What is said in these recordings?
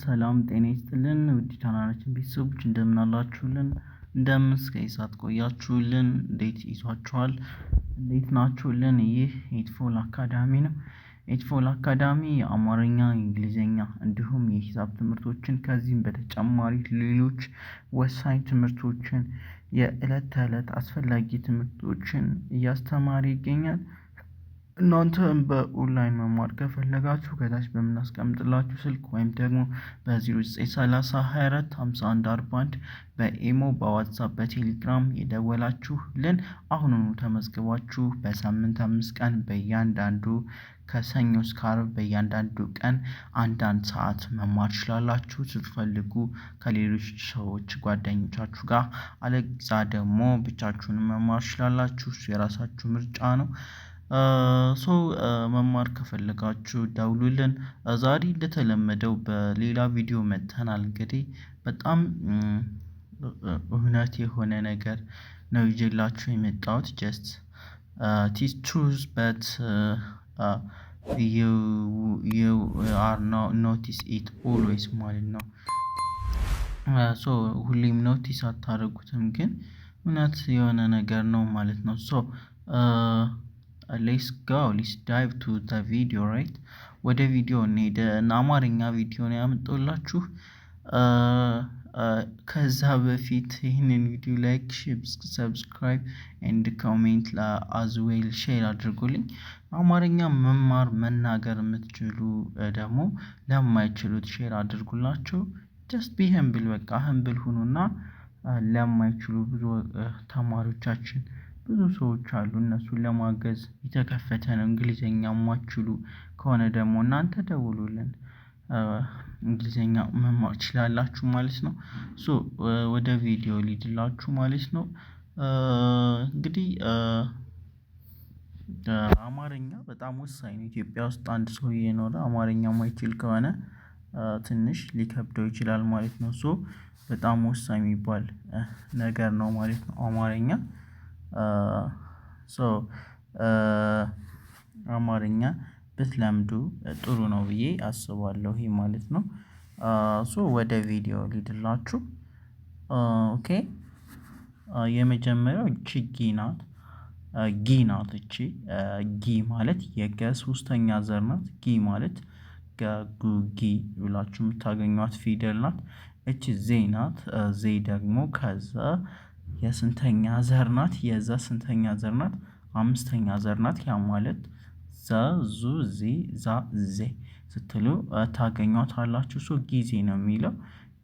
ሰላም ጤና ይስጥልን ውድ ቻናላችን ቤተሰቦች እንደምን አላችሁልን? እንደምን እስከ ሰዓት ቆያችሁልን? እንዴት ይዟችኋል? እንዴት ናችሁልን? ይህ ኤትፎል አካዳሚ ነው። ኤትፎል አካዳሚ የአማርኛ፣ እንግሊዘኛ እንዲሁም የሂሳብ ትምህርቶችን ከዚህም በተጨማሪ ሌሎች ወሳኝ ትምህርቶችን የዕለት ተዕለት አስፈላጊ ትምህርቶችን እያስተማረ ይገኛል። እናንተም በኦንላይን መማር ከፈለጋችሁ ከታች በምናስቀምጥላችሁ ስልክ ወይም ደግሞ በ0930 24 51 41 በኢሞ በዋትሳፕ በቴሌግራም የደወላችሁልን አሁኑኑ ተመዝግባችሁ በሳምንት 5 ቀን በእያንዳንዱ ከሰኞ እስከ ዓርብ በእያንዳንዱ ቀን አንዳንድ ሰዓት መማር ትችላላችሁ። ስትፈልጉ ከሌሎች ሰዎች ጓደኞቻችሁ ጋር አለዛ ደግሞ ብቻችሁን መማር ትችላላችሁ። እሱ የራሳችሁ ምርጫ ነው። መማር ከፈለጋችሁ ደውሉልን። ዛሬ እንደተለመደው በሌላ ቪዲዮ መጥተናል። እንግዲህ በጣም እውነት የሆነ ነገር ነው ይዤላችሁ የመጣሁት። ጀስት ቲስ ትሩዝ በት ዩ አር ኖቲስ ኢት ኦልዌይስ ማለት ነው። ሁሌም ኖቲስ አታደርጉትም ግን እውነት የሆነ ነገር ነው ማለት ነው። ሌትስ ዳይቭ ቱ ዘ ቪዲዮ ራይት። ወደ ቪዲዮ እንሄድ እና አማርኛ ቪዲዮ ነው ያመጣሁላችሁ። ከዛ በፊት ይህንን ቪዲዮ ላይክ፣ ሰብስክራይብ ኤንድ ኮሜንት አዝ ዌል ሼር አድርጉልኝ። አማርኛ መማር መናገር የምትችሉ ደግሞ ለማይችሉት ሼር አድርጉላቸው። ጀስት ቢ ሀምብል፣ በቃ ሀምብል ሁኑና ለማይችሉ ብዙ ተማሪዎቻችን ብዙ ሰዎች አሉ። እነሱን ለማገዝ የተከፈተ ነው። እንግሊዘኛ የማትችሉ ከሆነ ደግሞ እናንተ ደውሉልን። እንግሊዘኛ መማር ትችላላችሁ ማለት ነው። ወደ ቪዲዮ ልሂድላችሁ ማለት ነው። እንግዲህ አማርኛ በጣም ወሳኝ ነው። ኢትዮጵያ ውስጥ አንድ ሰው እየኖረ አማርኛ የማይችል ከሆነ ትንሽ ሊከብደው ይችላል ማለት ነው። በጣም ወሳኝ የሚባል ነገር ነው ማለት ነው አማርኛ። አማርኛ ብትለምዱ ጥሩ ነው ብዬ አስባለሁ ይሄ ማለት ነው። ወደ ቪዲዮ ልሂድላችሁ። ኦኬ የመጀመሪያው እቺ ጊ ናት። ጊ ናት እቺ ጊ ማለት የገ ሶስተኛ ዘር ናት። ጊ ማለት ገጉ ጊ ብላችሁ የምታገኟት ፊደል ናት። እቺ ዜ ናት። ዜ ደግሞ ከዛ የስንተኛ ዘር ናት? የዘ ስንተኛ ዘር ናት? አምስተኛ ዘር ናት። ያ ማለት ዘ ዙ ዚ ዛ ዜ ስትሉ ታገኟታላችሁ። ጊዜ ነው የሚለው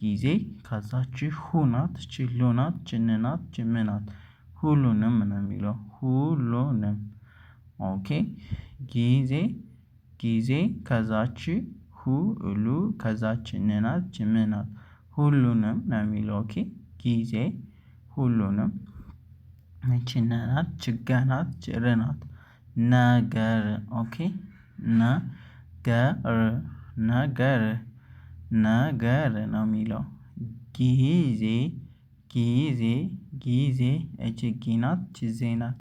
ጊዜ። ከዛች ሁ ናት። እቺ ሉ ናት። ችን ናት። ች ም ናት። ሁሉንም ነው የሚለው ሁሉንም። ኦኬ ጊዜ ጊዜ ከዛች ሁ ሉ ከዛች ን ናት። ች ም ናት። ሁሉንም ነው የሚለው። ኦኬ ጊዜ ሁሉንም። እቺ ነ ናት። ች ገ ናት። ች ር ናት። ነገር ኦኬ ነገር ነገር ነገር ነው የሚለው። ጊዜ ጊዜ ጊዜ እቺ ጊ ናት። እቺ ዜ ናት።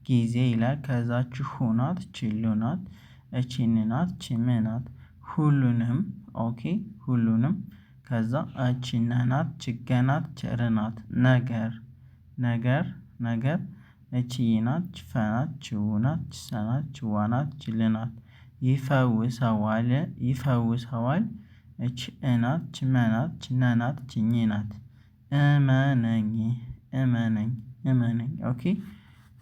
ጊዜ ይላል። ከዛች ሁ ናት። እቺ ሉ ናት። እቺ ን ናት። እቺ ም ናት። ሁሉንም ኦኬ ሁሉንም። ከዛ እቺ ነ ናት። እቺ ገ ናት። እቺ ር ናት። ነገር ነገር ነገር። እቺ ይ ናት። እቺ ፈ ናት። እቺ ው ናት። እቺ ሰ ናት። እቺ ዋ ናት። እቺ ል ናት። ይፈውሰዋል ይፈውሰዋል። እቺ እ ናት። እቺ መ ናት። እቺ ነ ናት። እቺ ኝ ናት። እመነኝ እመነኝ እመነኝ። ኦኬ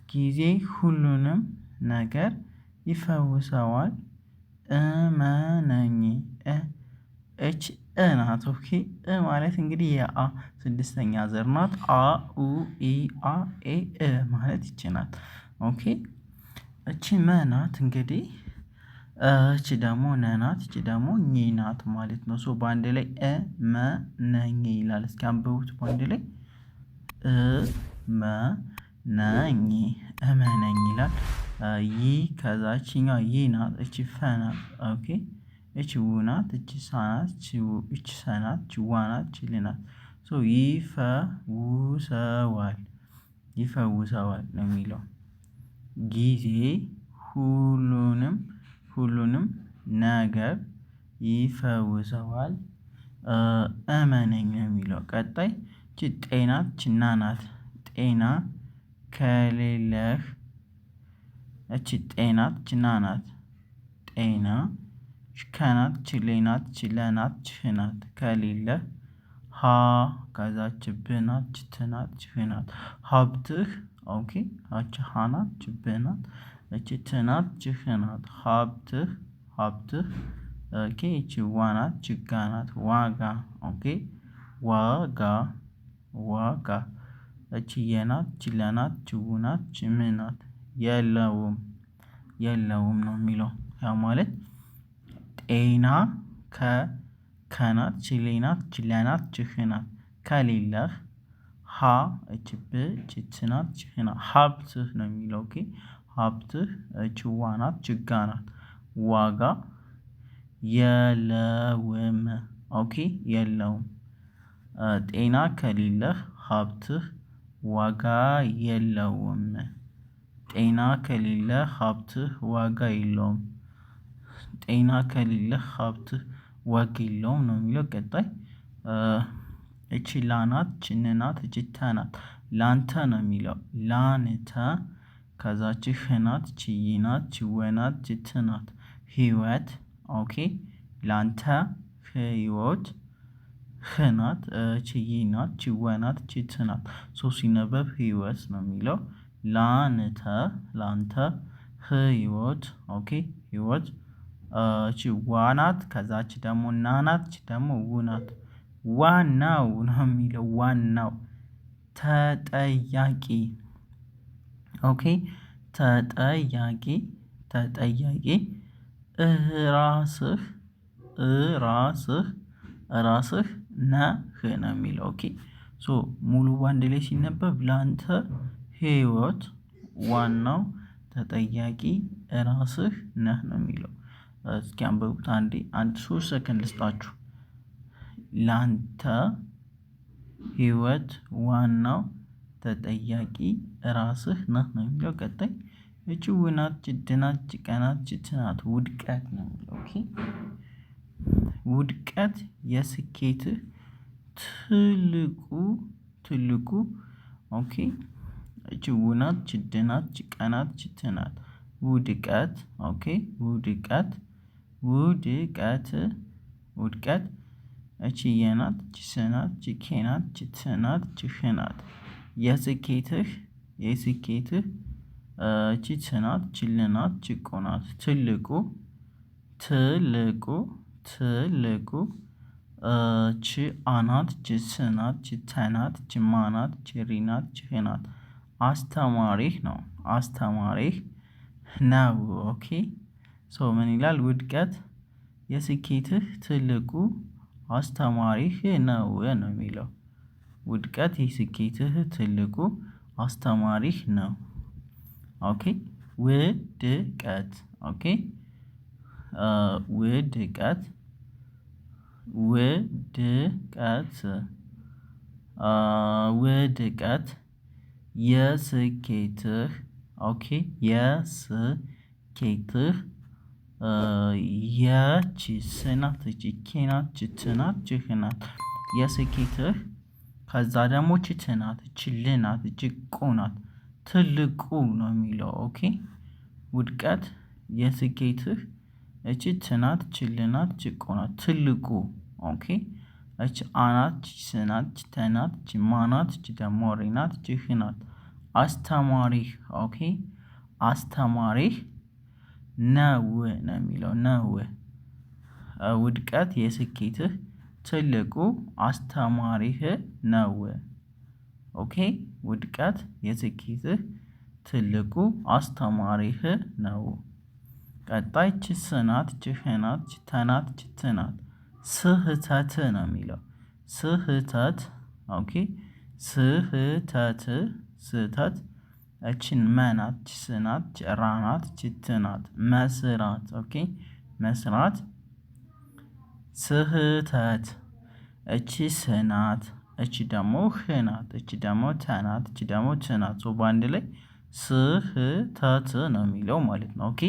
ጊዜ ሁሉንም ነገር ይፈውሰዋል። እመነኝ እች እ ናት። ኦኬ ማለት እንግዲህ የአ ስድስተኛ ዘር ናት። አ ኡ ኢ አ ኤ እ ማለት ይቺ ናት። ኦኬ እቺ መ ናት። እንግዲህ እቺ ደግሞ ነ ናት። እቺ ደግሞ ኝ ናት ማለት ነው። በአንድ ላይ እ መ ነኝ ይላል። እስኪ አንብቡት በአንድ ላይ መ ነኝ እመነኝ ይላል። ይ ከዛችኛው ይ ናት። እቺ ፈ ናት። ኦኬ እቺ ው ናት። እቺ ሳ ናት። እቺ ሰ ናት። እቺ ዋ ናት። እቺ ል ናት። ይፈውሰዋል ይፈውሰዋል ነው የሚለው። ጊዜ ሁሉንም ሁሉንም ነገር ይፈውሰዋል። እመነኝ ነው የሚለው። ቀጣይ ች ጤናት ችና ናት ጤና ከሌለህ እቺ ጤናት ችና ናት ጤና ከናት ችሌናት ችለናት ችህናት ከሌለህ ሀ ከዛች ብናት ችትናት ችህናት ሀብትህ ኦኬ አች ሃናት ችብናት እቺ ትናት ችህናት ሀብትህ ኦኬ እቺ ዋናት ችጋናት ዋጋ ኦኬ ዋጋ እቺ የናት ችለናት ችውናት ችምናት የለውም ነው የሚለው። ያው ማለት ጤና ከናት ችሌናት ችለናት ችህናት ከሌለህ ሀ እችብ ችትናት ችህናት ሀብትህ ነው የሚለው። ኦኬ ሀብትህ ችዋናት ችጋናት ዋጋ የለውም። ኦኬ የለውም። ጤና ከሌለህ ሀብትህ ዋጋ የለውም። ጤና ከሌለህ ሀብትህ ዋጋ የለውም። ጤና ከሌለህ ሀብትህ ዋጋ የለውም ነው የሚለው። ቀጣይ እቺ ላናት ችንናት እቺ ተናት ላንተ ነው የሚለው። ላንተ ከዛች ህናት ችይናት ችወናት ችትናት ህይወት ኦኬ ላንተ ህይወት ህናት ችይናት ችወናት ችትናት ሲነበብ ህይወት ነው የሚለው። ላንተ ህይወት ኦኬ ህይወት እቺ ዋናት ከዛች ደግሞ ናናት ደግሞ ውናት ዋናው ነው የሚለው። ዋናው ተጠያቂ ኦኬ ተጠያቂ ራስህ ነህ ነው የሚለው። ኦኬ ሶ ሙሉ በአንድ ላይ ሲነበብ ላንተ ህይወት ዋናው ተጠያቂ ራስህ ነህ ነው የሚለው። እስኪ አንብቡት አንዴ 3 ሰከንድ ልስጣችሁ። ላንተ ህይወት ዋናው ተጠያቂ ራስህ ነህ ነው የሚለው። ቀጣይ እቺ ውናት ችድናት ችቀናት ችትናት ውድቀት ነው የሚለው። ኦኬ ውድቀት የስኬትህ ትልቁ ኦኬ እቺ ውናት ችድናት ችቀናት ችትናት ውድቀት ኦኬ ውድቀት እቺ የናት ችስናት ችኬናት ችትናት ችህናት የስኬትህ እቺ ትናት ችልናት ችቆናት ትልቁ ች አናት ችስናት ችተናት ችማናት ችሪናት ችህናት አስተማሪህ ነው። አስተማሪህ ነው። ኦኬ ሶ ምን ይላል? ውድቀት የስኬትህ ትልቁ አስተማሪህ ነው ነው የሚለው። ውድቀት የስኬትህ ትልቁ አስተማሪህ ነው። ኦኬ ውድቀት ኦኬ ውድቀት የስኬትህ ኦኬ የስኬትህ የቺስናት ቺኬናት ችትናት ችህናት የስኬትህ ከዛ ደግሞ ችትናት ችልናት ጭቆናት ትልቁ ነው የሚለው። ኦኬ ውድቀት የስኬትህ እቺ ትናት ችልናት ጭቆናት ትልቁ ኦኬ እች አናት ችስናት ችተናት ችማናት ችደሞሪናት ችህናት አስተማሪህ ኦኬ አስተማሪህ ነው ነው የሚለው ነው። ውድቀት የስኬትህ ትልቁ አስተማሪህ ነው። ኦኬ ውድቀት የስኬትህ ትልቁ አስተማሪህ ነው። ቀጣይ ችስናት ችህናት ችተናት ችትናት ስህተት ነው የሚለው። ስህተት ኦኬ ስህተት እችን መናት ችስናት ጭራናት ችትናት መስራት ኦኬ መስራት ስህተት እቺ ስናት እቺ ደግሞ ህናት እቺ ደግሞ ተናት እቺ ደግሞ ትናት በአንድ ላይ ስህተት ነው የሚለው ማለት ነው። ኦኬ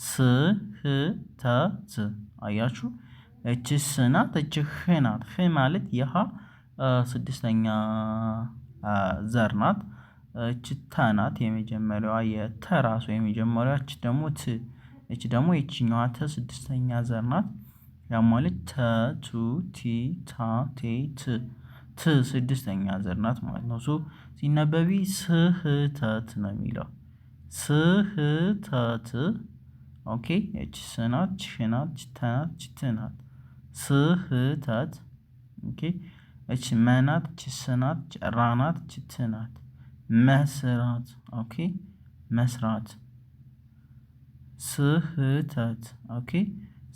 ስህተት አያችሁ እች ስ ናት። እች ህ ናት። ህ ማለት የሀ ስድስተኛ ዘር ናት። እች ተ ናት የመጀመሪያዋ የተ ራሱ የመጀመሪያዋ። እች ደግሞ ት። እች ደግሞ የችኛዋ ተ ስድስተኛ ዘር ናት። ያ ማለት ተ ቱ ቲ ታ ቴ ት ት ስድስተኛ ዘር ናት ማለት ነው። ሶ ሲነበቢ ስህተት ነው የሚለው ስህተት። ኦኬ እች ስ ናት። ች ህ ናት። ች ተ ናት። ች ት ናት። ስህተት። ኦኬ እች መ ናት። ች ስ ናት። ች ራ ናት። ች ት ናት። መስራት። ኦኬ መስራት። ስህተት። ኦኬ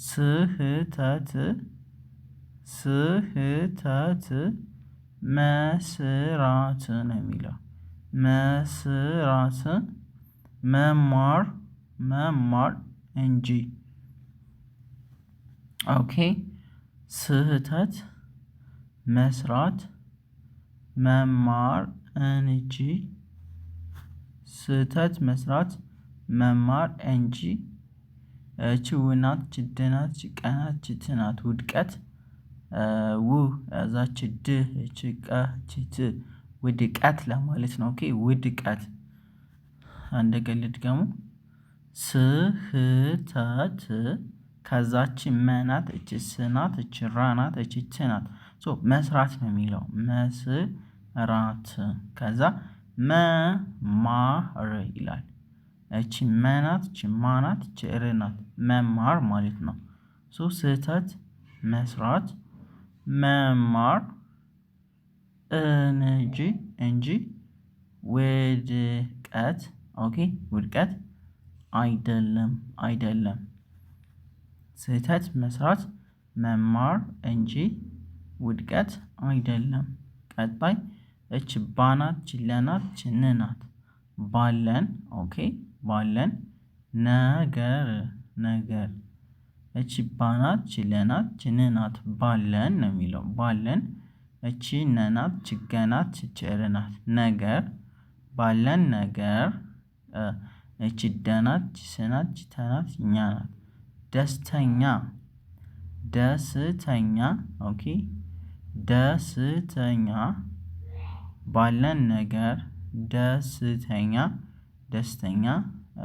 ስህተት ስህተት መስራት ነው የሚለው መስራት። መማር መማር እንጂ። ኦኬ ስህተት መስራት መማር እንጂ ስህተት መስራት መማር እንጂ። እች ው ናት። ች ድ ናት። ች ቀ ናት። ች ት ናት። ውድቀት ው እዛች ድ እች ቀ ች ት ውድቀት ለማለት ነው። ኦኬ ውድቀት። አንድ ቀን ልድገሙ። ስህተት ከዛች መ ናት። እች ስ ናት። እች ራ ናት። እች ት ናት። ሶ መስራት ነው የሚለው መስራት። ከዛ መማር ይላል። እቺ መ ናት። እቺ ማ ናት። እቺ ር ናት። መማር ማለት ነው። ሶ ስህተት መስራት መማር እንጂ ውድቀት። ኦኬ ውድቀት አይደለም አይደለም። ስህተት መስራት መማር እንጂ ውድቀት አይደለም። ቀጣይ እች ባ ናት። ች ለ ናት። ች ን ናት። ባለን ኦኬ ባለን ነገር ነገር። እቺ ባ ናት። ች ለ ናት። ች ን ናት። ባለን ነው የሚለው ባለን። እቺ ነ ናት። ች ገ ናት። ች ር ናት። ነገር ባለን ነገር። እቺ ደ ናት። ች ስ ናት። ች ተ ናት። ኛ ናት። ደስተኛ ደስተኛ። ኦኬ ደስተኛ ባለን ነገር ደስተኛ ደስተኛ።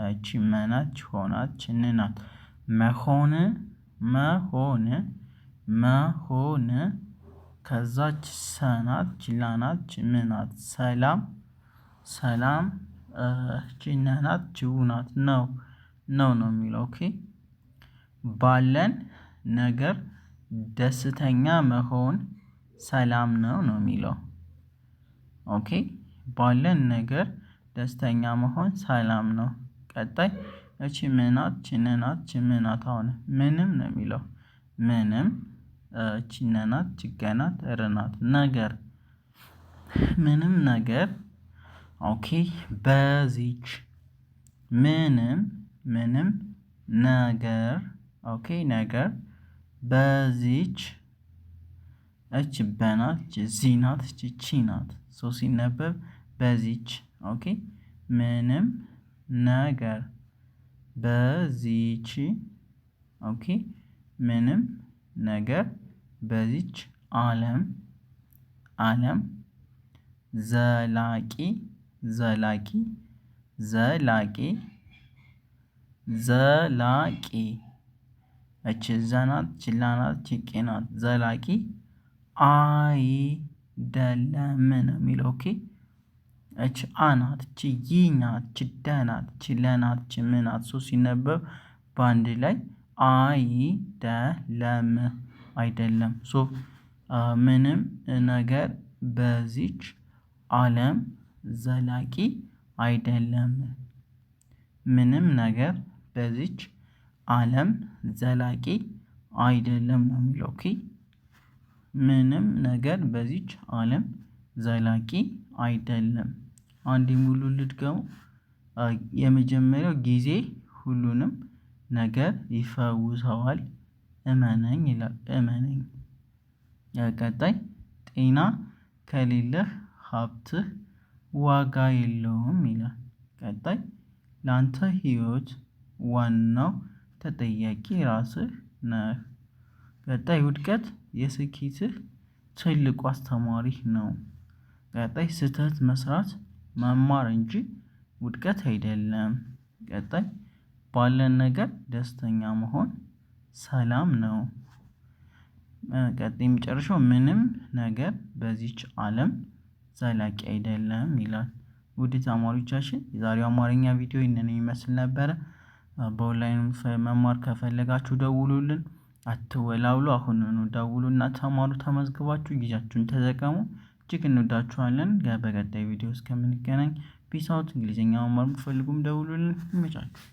እቺ መ ናት። ች ሆ ናት። ች ን ናት። መሆን መሆን መሆን። ከዛች ሰ ናት። ች ላ ናት። ች ም ናት። ሰላም ሰላም። እቺ ነ ናት። ች ው ናት። ነው ነው የሚለው ኦኬ ባለን ነገር ደስተኛ መሆን ሰላም ነው የሚለው። ኦኬ ባለን ነገር ደስተኛ መሆን ሰላም ነው። ቀጣይ እቺ ም ናት። ች ን ናት። ች ም ናት። አሁን ምንም ነው የሚለው ምንም። እቺ ነ ናት። ች ገ ናት። ር ናት። ነገር ምንም ነገር። ኦኬ በዚች ምንም ምንም ነገር። ኦኬ ነገር በዚች። እች በ ናት። እች ዚ ናት። እች ቺ ናት። ሶ ሲነበብ በዚች። ኦኬ ምንም ነገር በዚች። ኦኬ ምንም ነገር በዚች ዓለም ዓለም ዘላቂ ዘላቂ ዘላቂ ዘላቂ። እች ዘ ናት። ች ላ ናት። ች ቄ ናት። ዘላቂ አይደለም ነው የሚለው ኦኬ እች አ ናት። እች ይ ናት። እች ደ ናት። እች ለ ናት። እች ም ናት። ሶ ሲነበብ በአንድ ላይ አይደለም አይደለም። ሶ ምንም ነገር በዚች ዓለም ዘላቂ አይደለም። ምንም ነገር በዚች ዓለም ዘላቂ አይደለም ነው የሚለው ኦኬ ምንም ነገር በዚች ዓለም ዘላቂ አይደለም። አንዴ ሙሉ ልድገሙ። የመጀመሪያው ጊዜ ሁሉንም ነገር ይፈውሰዋል እመነኝ ይላል እመነኝ። ቀጣይ ጤና ከሌለህ ሀብትህ ዋጋ የለውም ይላል። ቀጣይ ላንተ ህይወት ዋናው ተጠያቂ ራስህ ነህ። ቀጣይ ውድቀት የስኬትህ ትልቁ አስተማሪህ ነው። ቀጣይ ስህተት መስራት መማር እንጂ ውድቀት አይደለም። ቀጣይ ባለን ነገር ደስተኛ መሆን ሰላም ነው። ቀጣይ የመጨረሻው ምንም ነገር በዚች አለም ዘላቂ አይደለም ይላል። ውድ ተማሪዎቻችን የዛሬው አማርኛ ቪዲዮ ይህንን ይመስል ነበረ። በኦንላይን መማር ከፈለጋችሁ ደውሉልን። አትወላውሉ አሁኑኑ ደውሉና ተማሩ። ተመዝግባችሁ ጊዜያችሁን ተጠቀሙ። እጅግ እንወዳችኋለን። በቀጣይ ቪዲዮ እስከምንገናኝ ፒስ አውት። እንግሊዝኛ መማር የምትፈልጉም ደውሉልን። ይመቻችሁ።